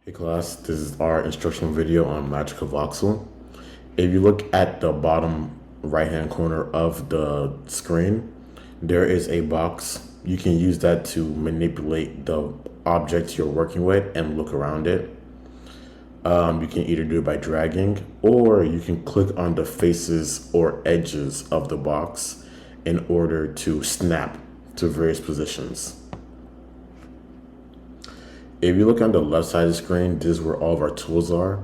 Hey class, this is our instructional video on MagicaVoxel. If you look at the bottom right hand corner of the screen, there is a box. You can use that to manipulate the object you're working with and look around it. You can either do it by dragging, or you can click on the faces or edges of the box in order to snap to various positions. If you look on the left side of the screen, this is where all of our tools are.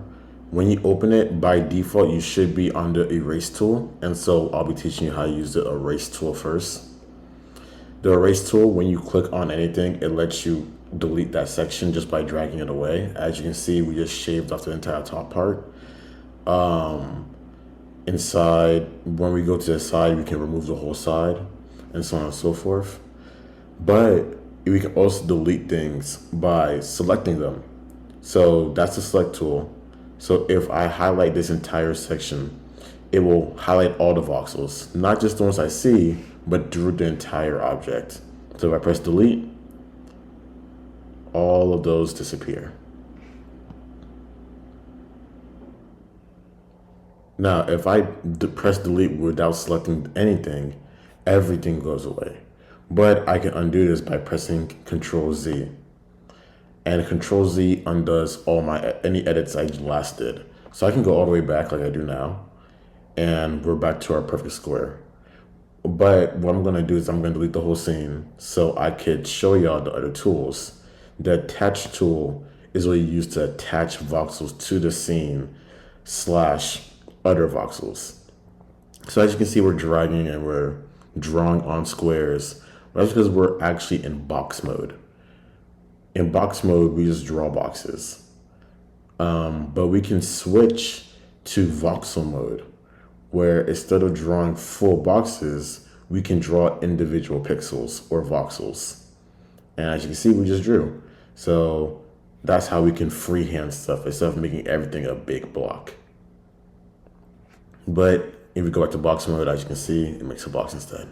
When you open it, by default, you should be on the erase tool. And so I'll be teaching you how to use the erase tool first. The erase tool, when you click on anything, it lets you delete that section just by dragging it away. As you can see, we just shaved off the entire top part. Inside, when we go to the side, we can remove the whole side and so on and so forth. But we can also delete things by selecting them. So that's the select tool. So if I highlight this entire section, it will highlight all the voxels, not just the ones I see, but through the entire object. So if I press delete, all of those disappear. Now, if I press delete without selecting anything, everything goes away. But I can undo this by pressing Control Z. And Control Z undoes all any edits I last did. So I can go all the way back like I do now, and we're back to our perfect square. But what I'm gonna do is I'm gonna delete the whole scene so I could show y'all the other tools. The attach tool is what you use to attach voxels to the scene / other voxels. So as you can see, we're dragging and we're drawing on squares. That's because we're actually in box mode. In box mode, we just draw boxes. But we can switch to voxel mode, where instead of drawing full boxes, we can draw individual pixels or voxels. And as you can see, we just drew. So that's how we can freehand stuff instead of making everything a big block. But if we go back to box mode, as you can see, it makes a box instead.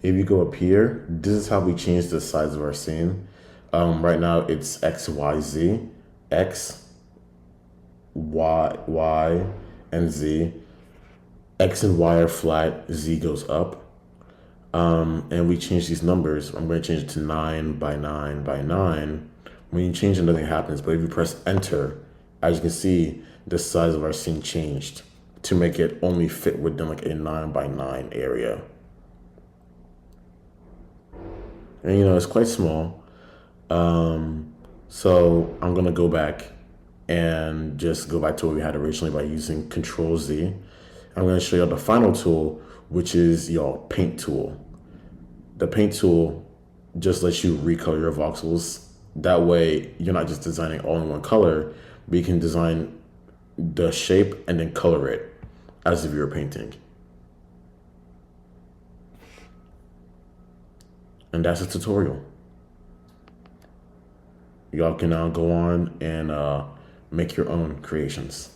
If you go up here, this is how we change the size of our scene. Right now it's X, Y, Z, X, Y, and Z. X and Y are flat, Z goes up. And we change these numbers. I'm going to change it to 9 by 9 by 9. When you change it, nothing happens. But if you press enter, as you can see, the size of our scene changed to make it only fit within like a 9 by 9 area. And you know, it's quite small. So I'm gonna go back and just go back to what we had originally by using Control Z. I'm gonna show you the final tool, which is your paint tool. The paint tool just lets you recolor your voxels. That way you're not just designing all in one color, but you can design the shape and then color it as if you were painting. And that's a tutorial. Y'all can now go on and make your own creations.